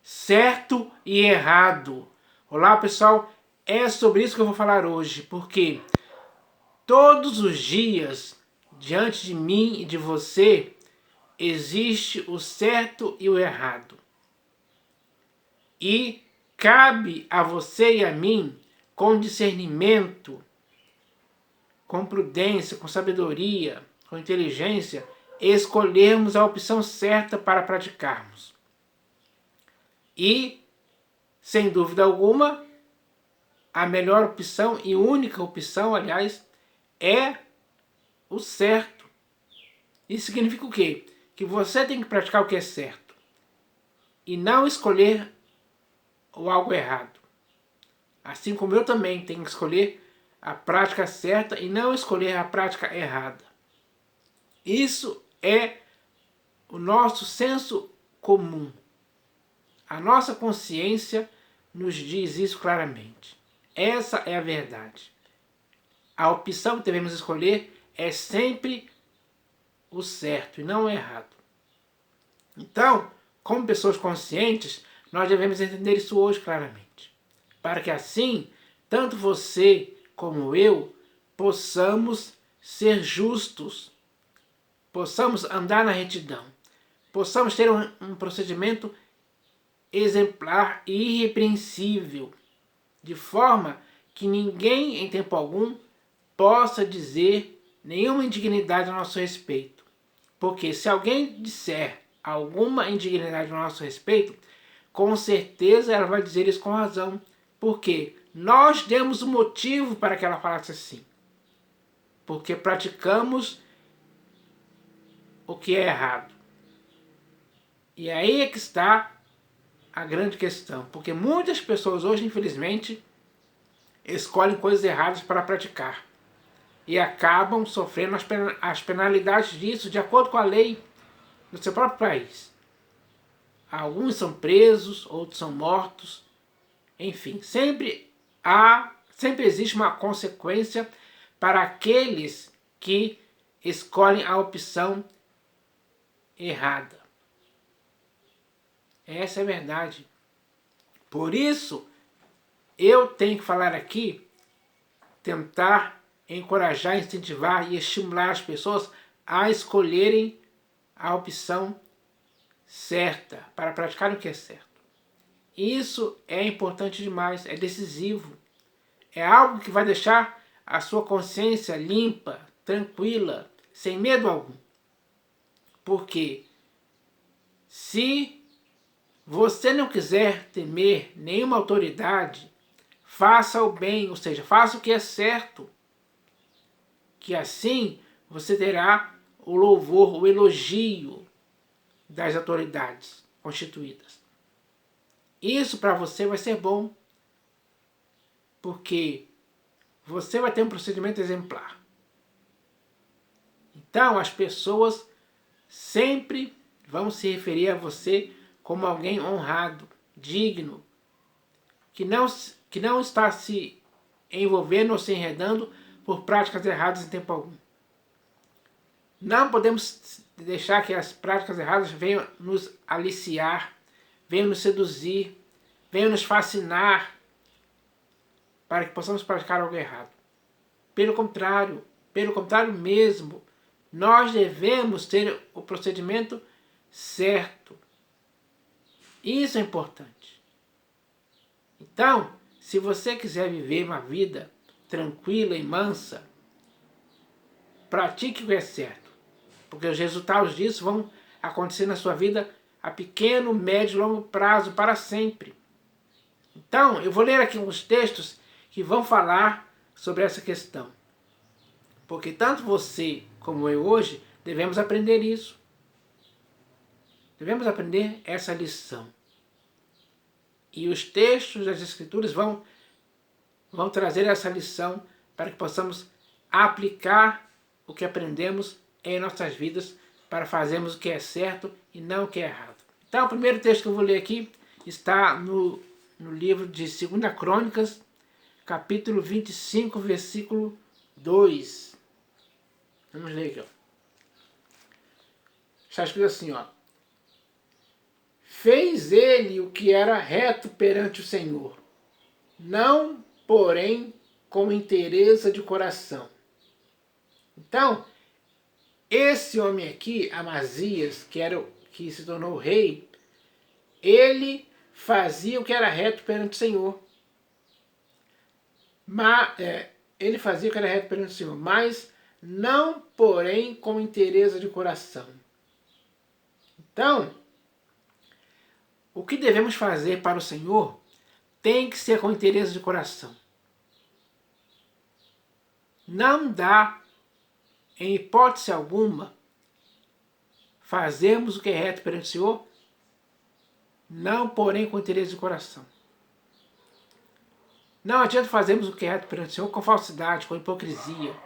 certo e errado. Olá pessoal, é sobre isso que eu vou falar hoje, porque todos os dias, diante de mim e de você, existe o certo e o errado. E cabe a você e a mim, com discernimento, com prudência, com sabedoria, com inteligência, escolhermos a opção certa para praticarmos. E, sem dúvida alguma, a melhor opção e única opção, aliás, é o certo. Isso significa o quê? Que você tem que praticar o que é certo e não escolher o algo errado. Assim como eu também tenho que escolher a prática certa e não escolher a prática errada. Isso é o nosso senso comum. A nossa consciência nos diz isso claramente. Essa é a verdade. A opção que devemos escolher é sempre o certo e não o errado. Então, como pessoas conscientes, nós devemos entender isso hoje claramente. Para que assim, tanto você como eu, possamos ser justos, possamos andar na retidão, possamos ter um procedimento exemplar e irrepreensível, de forma que ninguém em tempo algum possa dizer nenhuma indignidade a nosso respeito. Porque se alguém disser alguma indignidade a nosso respeito, com certeza ela vai dizer isso com razão. Porque nós demos o motivo para que ela falasse assim. Porque praticamos o que é errado. E aí é que está a grande questão. Porque muitas pessoas hoje, infelizmente, escolhem coisas erradas para praticar. E acabam sofrendo as penalidades disso de acordo com a lei do seu próprio país. Alguns são presos, outros são mortos. Enfim, sempre existe uma consequência para aqueles que escolhem a opção errada. Essa é a verdade. Por isso, eu tenho que falar aqui, tentar encorajar, incentivar e estimular as pessoas a escolherem a opção certa, para praticar o que é certo. Isso é importante demais, é decisivo. É algo que vai deixar a sua consciência limpa, tranquila, sem medo algum. Porque se você não quiser temer nenhuma autoridade, faça o bem, ou seja, faça o que é certo. Que assim você terá o louvor, o elogio das autoridades constituídas. Isso para você vai ser bom, porque você vai ter um procedimento exemplar. Então as pessoas sempre vão se referir a você como alguém honrado, digno, que não está se envolvendo ou se enredando por práticas erradas em tempo algum. Não podemos deixar que as práticas erradas venham nos aliciar, venham nos seduzir, venham nos fascinar para que possamos praticar algo errado. Pelo contrário mesmo, nós devemos ter o procedimento certo. Isso é importante. Então, se você quiser viver uma vida tranquila e mansa, pratique o que é certo, porque os resultados disso vão acontecer na sua vida a pequeno, médio e longo prazo, para sempre. Então, eu vou ler aqui uns textos que vão falar sobre essa questão. Porque tanto você como eu hoje devemos aprender isso. Devemos aprender essa lição. E os textos das Escrituras vão trazer essa lição para que possamos aplicar o que aprendemos em nossas vidas para fazermos o que é certo e não o que é errado. Então, o primeiro texto que eu vou ler aqui está no livro de 2 Crônicas, capítulo 25, versículo 2. Vamos ler aqui, ó. Está escrito assim, ó. Fez ele o que era reto perante o Senhor, não, porém, com inteireza de coração. Então, esse homem aqui, Amazias, que se tornou rei, ele fazia o que era reto perante o Senhor. Ele fazia o que era reto perante o Senhor, mas não, porém, com inteireza de coração. Então, o que devemos fazer para o Senhor tem que ser com inteireza de coração. Não dá, em hipótese alguma, fazermos o que é reto perante o Senhor, não, porém, com interesse de coração. Não adianta fazermos o que é reto perante o Senhor com falsidade, com hipocrisia,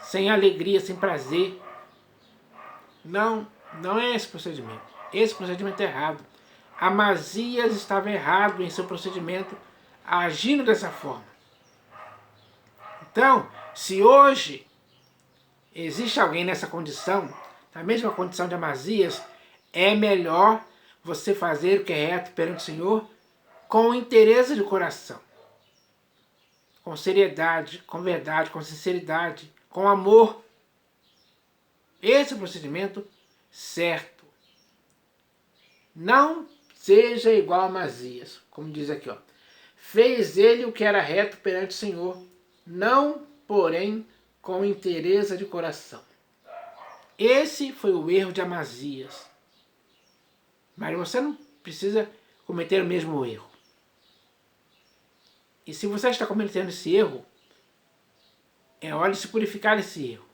sem alegria, sem prazer. Não, não é esse procedimento. Esse procedimento é errado. Amazias estava errado em seu procedimento, agindo dessa forma. Então, se hoje existe alguém nessa condição, na mesma condição de Amazias, é melhor você fazer o que é reto perante o Senhor com interesse de coração, com seriedade, com verdade, com sinceridade, com amor. Esse é o procedimento certo. Não seja igual a Amazias, como diz aqui, ó. Fez ele o que era reto perante o Senhor, não, porém, com interesse de coração. Esse foi o erro de Amazias. Mas você não precisa cometer o mesmo erro. E se você está cometendo esse erro, é hora de se purificar desse erro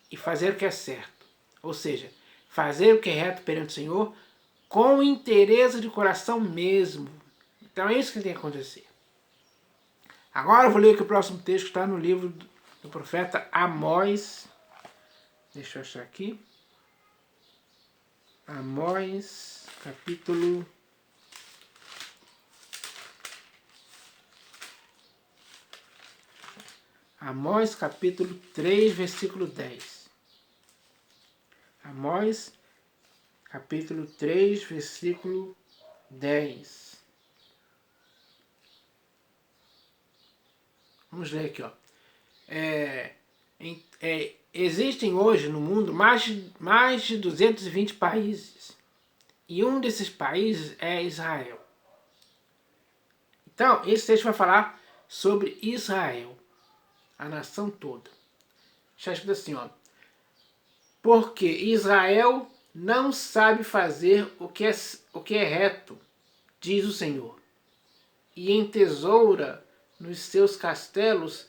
e fazer o que é certo. Ou seja, fazer o que é reto perante o Senhor com interesse de coração mesmo. Então é isso que tem que acontecer. Agora eu vou ler aqui o próximo texto que está no livro do profeta Amós. Deixa eu achar aqui. Amós, capítulo... Amós, capítulo 3, versículo 10. Amós, capítulo 3, versículo 10. Vamos ler aqui, ó. Existem hoje no mundo mais de 220 países. E um desses países é Israel. Então, esse texto vai falar sobre Israel, a nação toda. Está escrito assim, ó. Porque Israel não sabe fazer o que é reto, diz o Senhor, e entesoura nos seus castelos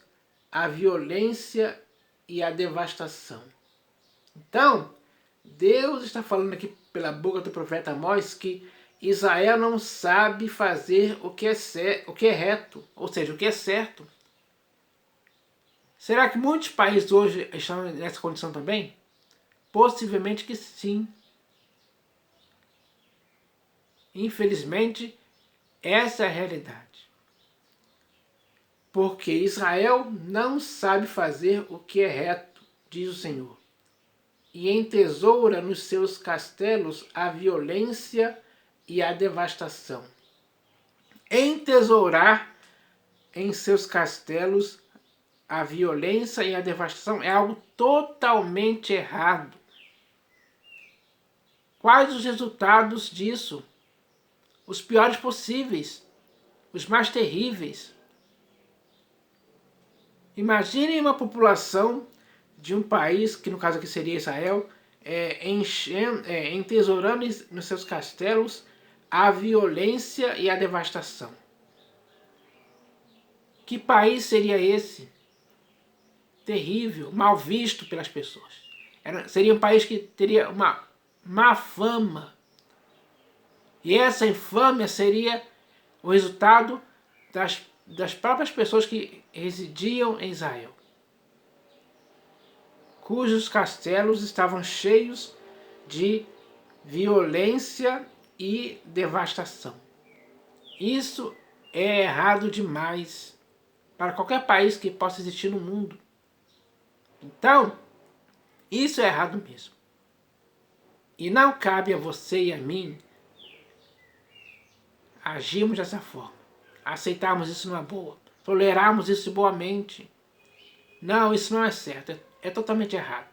a violência e a devastação. Então, Deus está falando aqui pela boca do profeta Amós que Israel não sabe fazer o que é reto, ou seja, o que é certo. Será que muitos países hoje estão nessa condição também? Possivelmente que sim. Infelizmente, essa é a realidade. Porque Israel não sabe fazer o que é reto, diz o Senhor, e entesoura nos seus castelos a violência e a devastação. Entesourar em seus castelos a violência e a devastação é algo totalmente errado. Quais os resultados disso? Os piores possíveis, os mais terríveis. Imagine uma população de um país, que no caso aqui seria Israel, entesourando nos seus castelos a violência e a devastação. Que país seria esse? Terrível, mal visto pelas pessoas. Seria um país que teria uma má fama. E essa infâmia seria o resultado das próprias pessoas que residiam em Israel, cujos castelos estavam cheios de violência e devastação. Isso é errado demais para qualquer país que possa existir no mundo. Então, isso é errado mesmo. E não cabe a você e a mim agirmos dessa forma, aceitarmos isso numa boa, tolerarmos isso boamente. Não, isso não é certo, é totalmente errado.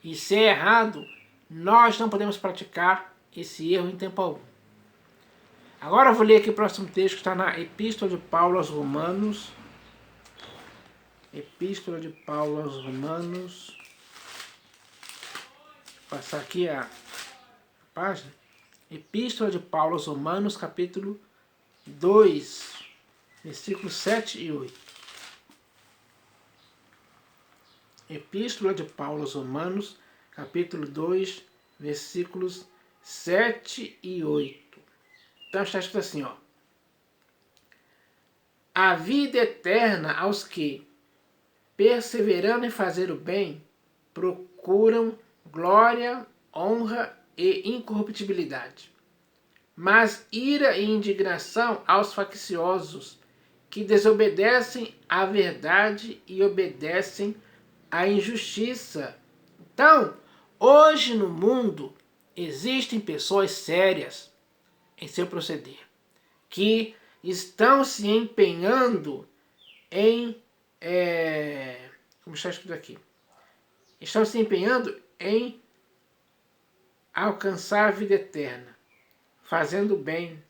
E se é errado, nós não podemos praticar esse erro em tempo algum. Agora eu vou ler aqui o próximo texto que está na Epístola de Paulo aos Romanos. Epístola de Paulo aos Romanos. Vou passar aqui a página. Epístola de Paulo aos Romanos, capítulo 2, versículos 7 e 8. Epístola de Paulo aos Romanos, capítulo 2, versículos 7 e 8. Então está escrito assim, ó. A vida eterna aos que, perseverando em fazer o bem, procuram glória, honra e incorruptibilidade. Mas ira e indignação aos facciosos, que desobedecem à verdade e obedecem à injustiça. Então, hoje no mundo, existem pessoas sérias em seu proceder, que estão se empenhando em... como está escrito aqui? Estão se empenhando em alcançar a vida eterna, fazendo bem,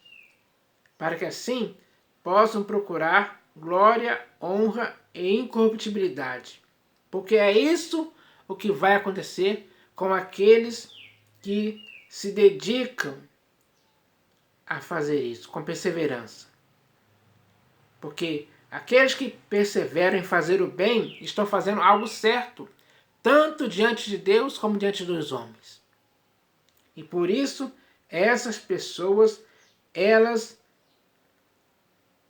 para que assim possam procurar glória, honra e incorruptibilidade. Porque é isso o que vai acontecer com aqueles que se dedicam a fazer isso, com perseverança. Porque aqueles que perseveram em fazer o bem estão fazendo algo certo, tanto diante de Deus como diante dos homens. E por isso, essas pessoas, elas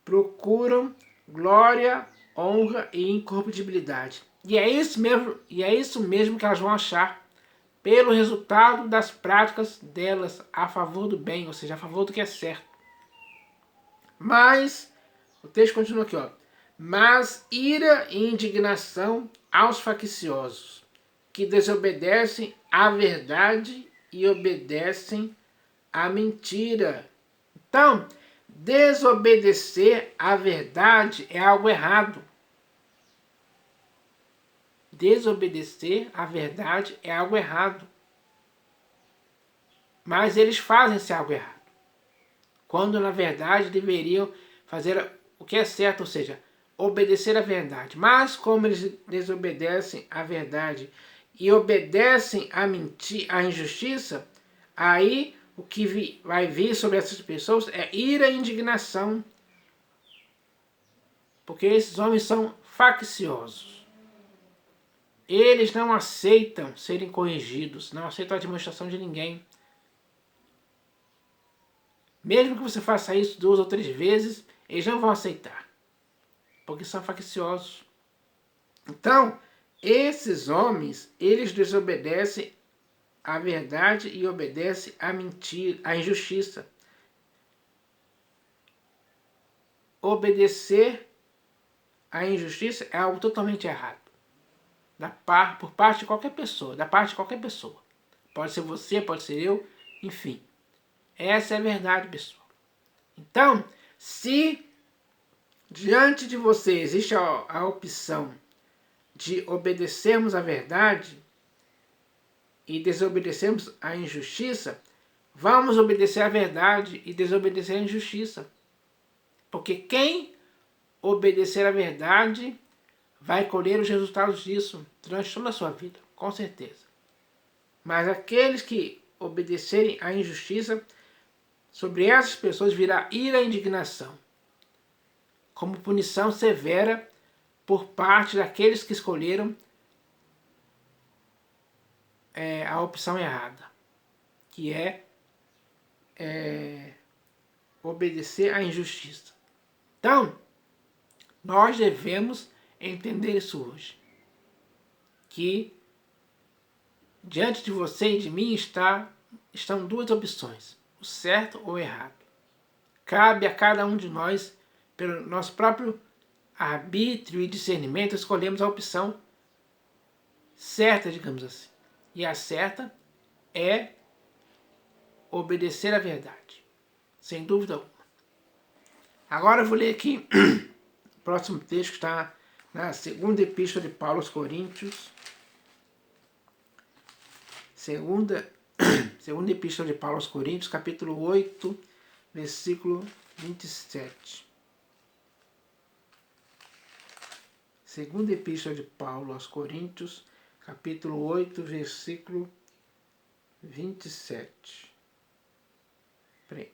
procuram glória, honra e incorruptibilidade. E é isso mesmo que elas vão achar pelo resultado das práticas delas a favor do bem, ou seja, a favor do que é certo. Mas, o texto continua aqui, ó. Mas ira e indignação aos facciosos, que desobedecem à verdade e obedecem à mentira. Então, desobedecer à verdade é algo errado. Desobedecer à verdade é algo errado. Mas eles fazem esse algo errado, quando na verdade deveriam fazer o que é certo, ou seja, obedecer à verdade. Mas como eles desobedecem à verdade e obedecem à injustiça, aí o que vai vir sobre essas pessoas é ira e indignação. Porque esses homens são facciosos. Eles não aceitam serem corrigidos, não aceitam a demonstração de ninguém. Mesmo que você faça isso 2 ou 3 vezes, eles não vão aceitar. Porque são facciosos. Então, esses homens, eles desobedecem à verdade e obedecem à mentira, à injustiça. Obedecer à injustiça é algo totalmente errado. Por parte de qualquer pessoa, da parte de qualquer pessoa. Pode ser você, pode ser eu, enfim. Essa é a verdade, pessoal. Então, se diante de você existe a opção de obedecermos à verdade e desobedecermos à injustiça, vamos obedecer à verdade e desobedecer à injustiça. Porque quem obedecer à verdade vai colher os resultados disso durante toda a sua vida, com certeza. Mas aqueles que obedecerem à injustiça, sobre essas pessoas virá ira e indignação, como punição severa por parte daqueles que escolheram a opção errada, que é obedecer à injustiça. Então, nós devemos entender isso hoje, que diante de você e de mim estão 2 opções, o certo ou o errado. Cabe a cada um de nós, pelo nosso próprio arbítrio e discernimento, escolhemos a opção certa, digamos assim. E a certa é obedecer à verdade, sem dúvida alguma. Agora eu vou ler aqui o próximo texto que está na segunda epístola de Paulo aos Coríntios. Segunda epístola de Paulo aos Coríntios, capítulo 8, versículo 27. Segunda epístola de Paulo aos Coríntios, capítulo 8, versículo 27. Peraí.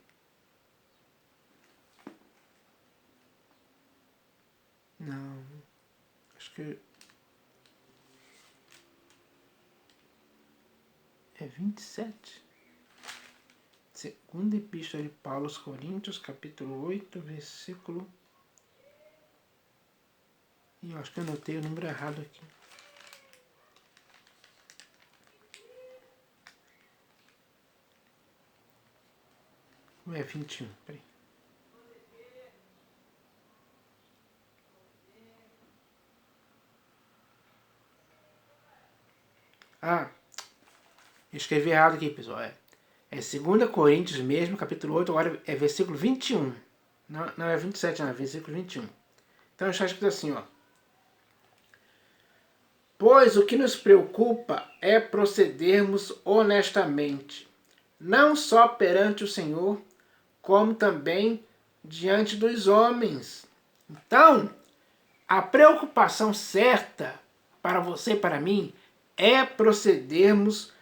Não, acho que é 27. Segunda epístola de Paulo aos Coríntios, capítulo 8, versículo... eu acho que eu anotei o número errado aqui. Não é 21, peraí. Escrevi errado aqui, pessoal. É 2 Coríntios mesmo, capítulo 8, agora é versículo 21. Não é 27, não, é versículo 21. Então está escrito assim, ó. Pois o que nos preocupa é procedermos honestamente, não só perante o Senhor, como também diante dos homens. Então, a preocupação certa para você e para mim é procedermos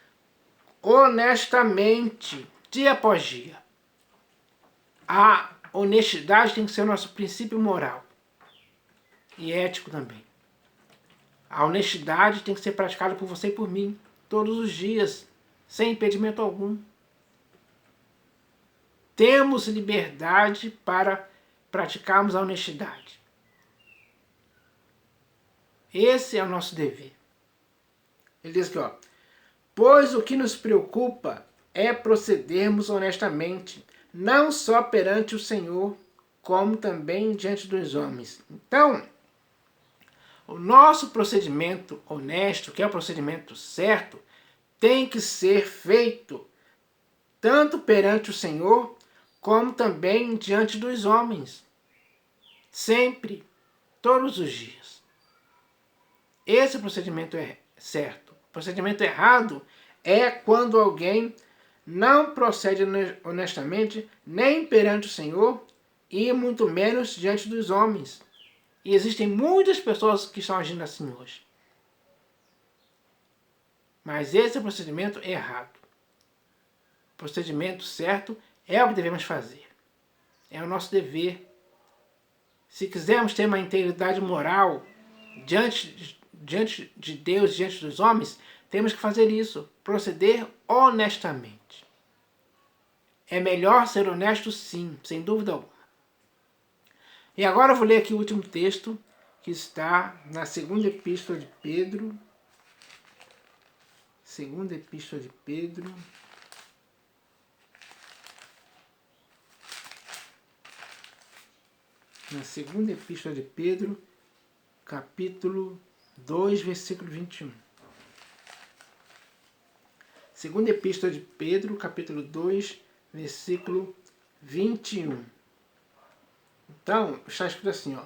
honestamente, dia após dia. A honestidade tem que ser o nosso princípio moral e ético também. A honestidade tem que ser praticada por você e por mim, todos os dias, sem impedimento algum. Temos liberdade para praticarmos a honestidade. Esse é o nosso dever. Ele diz aqui, ó. Pois o que nos preocupa é procedermos honestamente, não só perante o Senhor, como também diante dos homens. Então, o nosso procedimento honesto, que é o procedimento certo, tem que ser feito tanto perante o Senhor, como também diante dos homens. Sempre, todos os dias. Esse procedimento é certo. O procedimento errado é quando alguém não procede honestamente nem perante o Senhor e muito menos diante dos homens. E existem muitas pessoas que estão agindo assim hoje. Mas esse é o procedimento errado. O procedimento certo é o que devemos fazer. É o nosso dever. Se quisermos ter uma integridade moral diante de Deus, diante dos homens, temos que fazer isso, proceder honestamente. É melhor ser honesto sim, sem dúvida alguma. E agora eu vou ler aqui o último texto, que está na segunda epístola de Pedro. Segunda epístola de Pedro. Na segunda epístola de Pedro, capítulo 2, versículo 21. Segunda epístola de Pedro, capítulo 2, versículo 21. Então, está escrito assim, ó.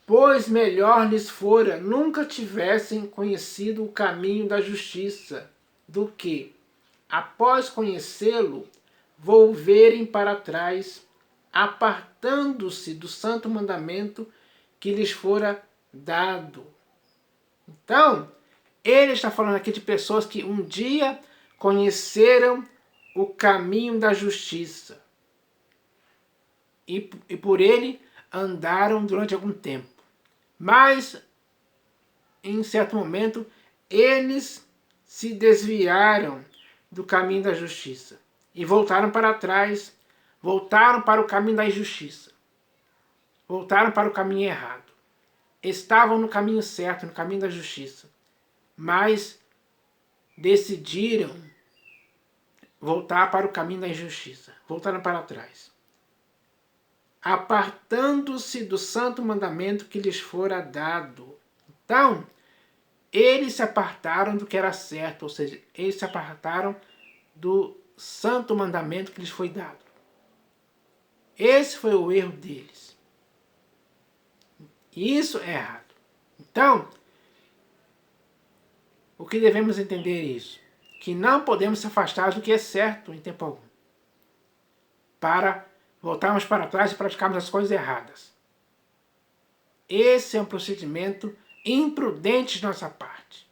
Pois melhor lhes fora nunca tivessem conhecido o caminho da justiça, do que, após conhecê-lo, volverem para trás, apartando-se do santo mandamento que lhes fora dado. Então, ele está falando aqui de pessoas que um dia conheceram o caminho da justiça e por ele andaram durante algum tempo. Mas, em certo momento, eles se desviaram do caminho da justiça e voltaram para trás, voltaram para o caminho da injustiça, voltaram para o caminho errado. Estavam no caminho certo, no caminho da justiça, mas decidiram voltar para o caminho da injustiça, voltaram para trás, apartando-se do santo mandamento que lhes fora dado. Então, eles se apartaram do que era certo, ou seja, eles se apartaram do santo mandamento que lhes foi dado. Esse foi o erro deles. E isso é errado. Então, o que devemos entender é isso, que não podemos se afastar do que é certo em tempo algum, para voltarmos para trás e praticarmos as coisas erradas. Esse é um procedimento imprudente de nossa parte.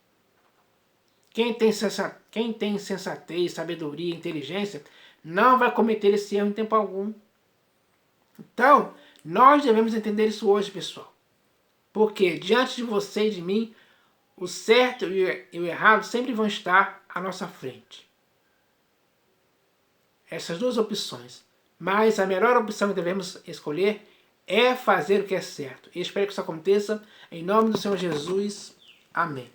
Quem tem sensatez, sabedoria, inteligência, não vai cometer esse erro em tempo algum. Então, nós devemos entender isso hoje, pessoal. Porque diante de você e de mim, o certo e o errado sempre vão estar à nossa frente. Essas duas opções. Mas a melhor opção que devemos escolher é fazer o que é certo. E espero que isso aconteça em nome do Senhor Jesus. Amém.